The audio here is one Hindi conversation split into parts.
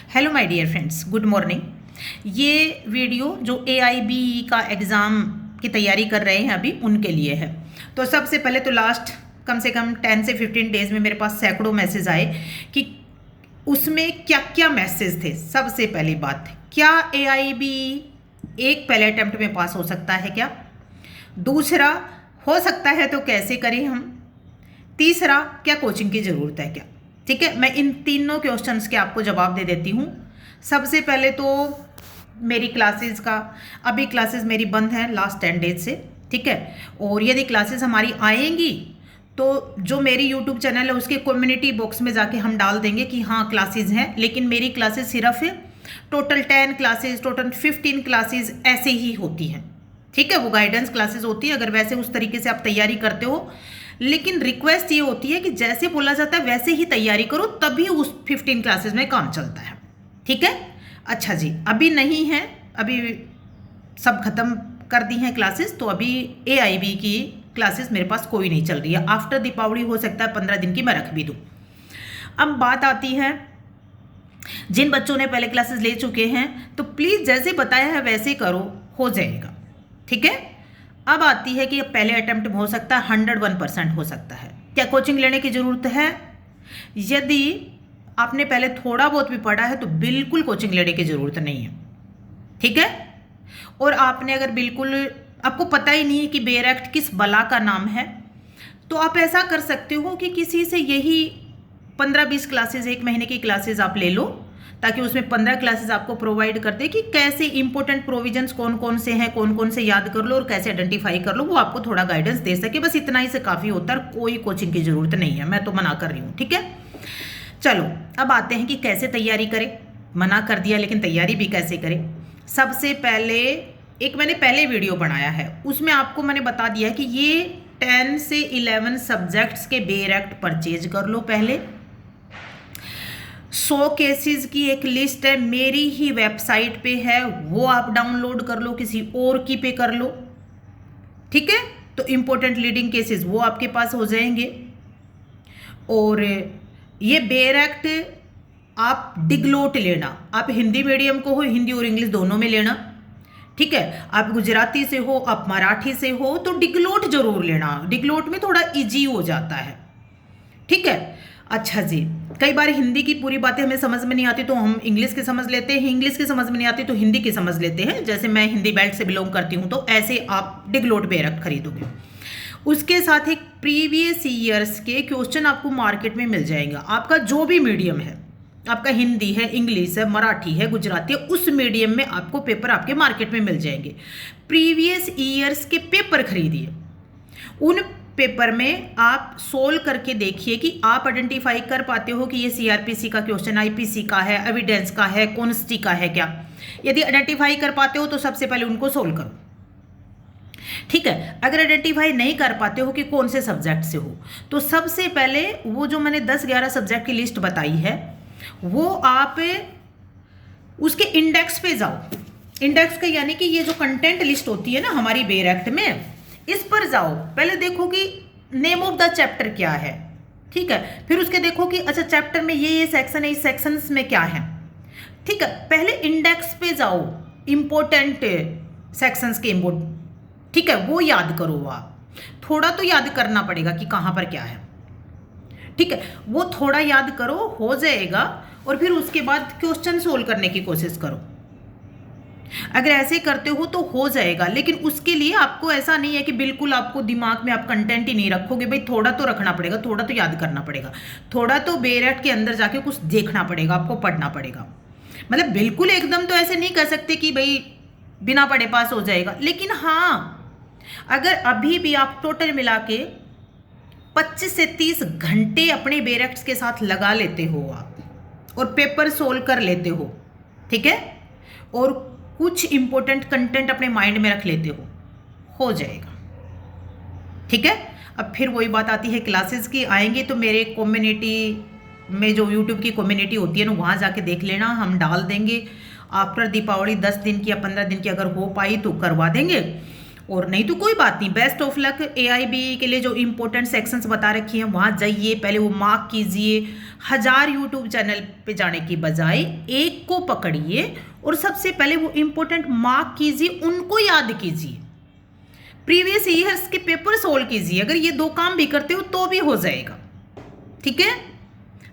Hello my dear friends, good morning. ये वीडियो जो AIB का एग्ज़ाम की तैयारी कर रहे हैं अभी उनके लिए है। तो सबसे पहले तो लास्ट कम से कम 10 से 15 डेज़ में मेरे पास सैकड़ों मैसेज आए कि उसमें क्या क्या मैसेज थे। सबसे पहली बात, क्या AIB एक पहले अटैम्प्ट में पास हो सकता है क्या? दूसरा, हो सकता है तो कैसे करें हम? तीसरा, क्या कोचिंग की ज़रूरत है क्या? ठीक है, मैं इन तीनों क्वेश्चंस के आपको जवाब दे देती हूँ। सबसे पहले तो मेरी क्लासेस का, अभी क्लासेस मेरी बंद हैं लास्ट 10 डेज से, ठीक है। और यदि क्लासेस हमारी आएंगी तो जो मेरी यूट्यूब चैनल है उसके कम्युनिटी बॉक्स में जाके हम डाल देंगे कि हाँ क्लासेस हैं, लेकिन मेरी क्लासेस सिर्फ टोटल 10 क्लासेस, टोटल 15 क्लासेस ऐसे ही होती हैं, ठीक है। वो गाइडेंस क्लासेस होती है, अगर वैसे उस तरीके से आप तैयारी करते हो, लेकिन रिक्वेस्ट ये होती है कि जैसे बोला जाता है वैसे ही तैयारी करो, तभी उस 15 क्लासेस में काम चलता है, ठीक है। अच्छा जी, अभी नहीं है, अभी सब खत्म कर दी हैं क्लासेस, तो अभी AIB की क्लासेस मेरे पास कोई नहीं चल रही है। आफ्टर दीपावली हो सकता है 15 दिन की मैं रख भी दूँ। अब बात आती है जिन बच्चों ने पहले क्लासेस ले चुके हैं, तो प्लीज़ जैसे बताया है वैसे करो, हो जाएगा, ठीक है। अब आती है कि पहले अटेम्प्ट में हो सकता है 101% हो सकता है। क्या कोचिंग लेने की ज़रूरत है? यदि आपने पहले थोड़ा बहुत भी पढ़ा है तो बिल्कुल कोचिंग लेने की ज़रूरत नहीं है, ठीक है। और आपने अगर बिल्कुल आपको पता ही नहीं है कि बेयर एक्ट किस बला का नाम है, तो आप ऐसा कर सकते हो कि किसी से यही 15-20 क्लासेस, एक महीने की क्लासेस आप ले लो, ताकि उसमें 15 क्लासेस आपको प्रोवाइड कर दे कि कैसे इंपॉर्टेंट प्रोविजंस कौन कौन से हैं, कौन कौन से याद कर लो और कैसे आइडेंटिफाई कर लो, वो आपको थोड़ा गाइडेंस दे सके। बस इतना ही से काफ़ी होता है, कोई कोचिंग की ज़रूरत नहीं है, मैं तो मना कर रही हूँ, ठीक है। चलो अब आते हैं कि कैसे तैयारी करें। मना कर दिया, लेकिन तैयारी भी कैसे करें। सबसे पहले एक मैंने पहले वीडियो बनाया है, उसमें आपको मैंने बता दिया है कि ये 10 से 11 सब्जेक्ट्स के बेयर एक्ट परचेज कर लो। पहले 100 केसेस की एक लिस्ट है, मेरी ही वेबसाइट पे है, वो आप डाउनलोड कर लो, किसी और की पे कर लो, ठीक है। तो इंपॉर्टेंट लीडिंग केसेस वो आपके पास हो जाएंगे। और ये बेयर एक्ट आप डिगलोट लेना, आप हिंदी मीडियम को हो, हिंदी और इंग्लिश दोनों में लेना, ठीक है। आप गुजराती से हो, आप मराठी से हो, तो डिगलोट जरूर लेना, डिगलोट में थोड़ा इजी हो जाता है, ठीक है। अच्छा जी, कई बार हिंदी की पूरी बातें हमें समझ में नहीं आती तो हम इंग्लिश की समझ लेते हैं, इंग्लिश की समझ में नहीं आती तो हिंदी की समझ लेते हैं। जैसे मैं हिंदी बेल्ट से बिलोंग करती हूँ, तो ऐसे आप डिगलोट बेयर एक्ट खरीदोगे। उसके साथ एक प्रीवियस ईयर्स के क्वेश्चन आपको मार्केट में मिल जाएगा। आपका जो भी मीडियम है, आपका हिंदी है, इंग्लिश है, मराठी है, गुजराती है, उस मीडियम में आपको पेपर आपके मार्केट में मिल जाएंगे। प्रीवियस ईयर्स के पेपर खरीदिए, उन पेपर में आप सोल्व करके देखिए कि आप आइडेंटिफाई कर पाते हो कि ये CRPC का क्वेश्चन, IPC का है, एविडेंस का है, कॉन्स्टी का है क्या। यदि आइडेंटिफाई कर पाते हो तो सबसे पहले उनको सोल्व करो, ठीक है। अगर आइडेंटिफाई नहीं कर पाते हो कि कौन से सब्जेक्ट से हो, तो सबसे पहले वो जो मैंने 10-11 सब्जेक्ट की लिस्ट बताई है, वो आप उसके इंडेक्स पे जाओ। इंडेक्स का यानी कि ये जो कंटेंट लिस्ट होती है ना हमारी बेयर एक्ट में, इस पर जाओ। पहले देखो कि नेम ऑफ द चैप्टर क्या है, ठीक है। फिर उसके देखो कि अच्छा चैप्टर में ये सेक्शन है, इस सेक्शंस में क्या है, ठीक है। पहले इंडेक्स पे जाओ, इंपॉर्टेंट सेक्शंस के ठीक है, वो याद करो। आप थोड़ा तो याद करना पड़ेगा कि कहाँ पर क्या है, ठीक है। वो थोड़ा याद करो, हो जाएगा। और फिर उसके बाद क्वेश्चन सोल्व करने की कोशिश करो। अगर ऐसे करते हो तो हो जाएगा, लेकिन उसके लिए आपको ऐसा नहीं है कि बिल्कुल आपको दिमाग में आप कंटेंट ही नहीं रखोगे। भाई थोड़ा तो रखना पड़ेगा, थोड़ा तो याद करना पड़ेगा, थोड़ा तो बेयर एक्ट के अंदर जाके कुछ देखना पड़ेगा, आपको पढ़ना पड़ेगा। मतलब बिल्कुल एकदम तो ऐसे नहीं कर सकते कि भाई बिना पढ़े पास हो जाएगा। लेकिन हाँ, अगर अभी भी आप टोटल मिला के 25 से 30 घंटे अपने बेयर एक्ट्स के साथ लगा लेते हो आप और पेपर सोल्व कर लेते हो, ठीक है, और कुछ इंपॉर्टेंट कंटेंट अपने माइंड में रख लेते हो जाएगा, ठीक है। अब फिर वही बात आती है क्लासेस की। आएंगे तो मेरे कम्युनिटी में, जो यूट्यूब की कम्युनिटी होती है ना, वहाँ जाके देख लेना, हम डाल देंगे। आफ्टर दीपावली 10 दिन की या 15 दिन की अगर हो पाई तो करवा देंगे। और नहीं तो कोई बात नहीं, बेस्ट ऑफ लक। AIB के लिए जो इंपॉर्टेंट सेक्शंस बता रखी हैं वहाँ जाइए, पहले वो मार्क कीजिए। 1000 यूट्यूब चैनल पे जाने की बजाय एक को पकड़िए और सबसे पहले वो इंपॉर्टेंट मार्क कीजिए, उनको याद कीजिए, प्रीवियस ईयर्स के पेपर सोल्व कीजिए। अगर ये 2 काम भी करते हो तो भी हो जाएगा, ठीक है।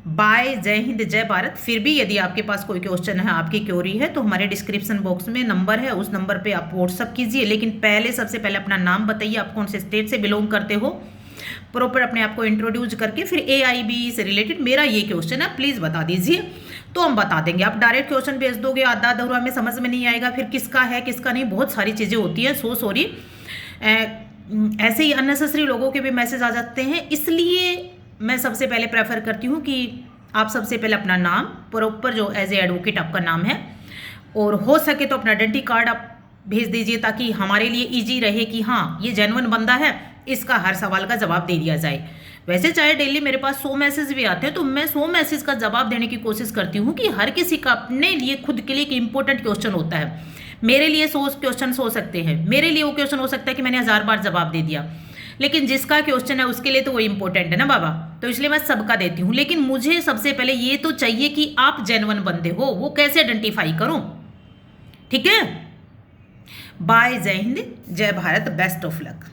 बाय, जय हिंद, जय भारत। फिर भी यदि आपके पास कोई क्वेश्चन है, आपकी क्वेरी है, तो हमारे डिस्क्रिप्शन बॉक्स में नंबर है, उस नंबर पे आप व्हाट्सअप कीजिए। लेकिन पहले सबसे पहले अपना नाम बताइए, आप कौन से स्टेट से बिलोंग करते हो, प्रॉपर अपने आप को इंट्रोड्यूस करके फिर AIB से रिलेटेड मेरा ये क्वेश्चन है प्लीज़ बता दीजिए, तो हम बता देंगे। आप डायरेक्ट क्वेश्चन भेज दोगे, आधा अधूरा में समझ में नहीं आएगा, फिर किसका है किसका नहीं, बहुत सारी चीज़ें होती हैं। सो सॉरी, ऐसे ही अननेसेसरी लोगों के भी मैसेज आ जाते हैं, इसलिए मैं सबसे पहले प्रेफर करती हूँ कि आप सबसे पहले अपना नाम प्रॉपर जो एज ए एडवोकेट आपका नाम है, और हो सके तो अपना आइडेंटिटी कार्ड आप भेज दीजिए, ताकि हमारे लिए इजी रहे कि हाँ ये जेन्युइन बंदा है, इसका हर सवाल का जवाब दे दिया जाए। वैसे चाहे डेली मेरे पास 100 मैसेज भी आते हैं, तो मैं 100 मैसेज का जवाब देने की कोशिश करती हूँ कि हर किसी का अपने लिए खुद के लिए एक इंपॉर्टेंट क्वेश्चन होता है। मेरे लिए 100 क्वेश्चन हो सकते हैं, मेरे लिए वो क्वेश्चन हो सकता है कि मैंने 1000 बार जवाब दे दिया, लेकिन जिसका क्वेश्चन है उसके लिए तो वो इंपॉर्टेंट है ना बाबा, तो इसलिए मैं सबका देती हूँ। लेकिन मुझे सबसे पहले ये तो चाहिए कि आप जेन्युइन बंदे हो, वो कैसे आइडेंटिफाई करूँ, ठीक है। बाय, जय हिंद, जय भारत, बेस्ट ऑफ लक।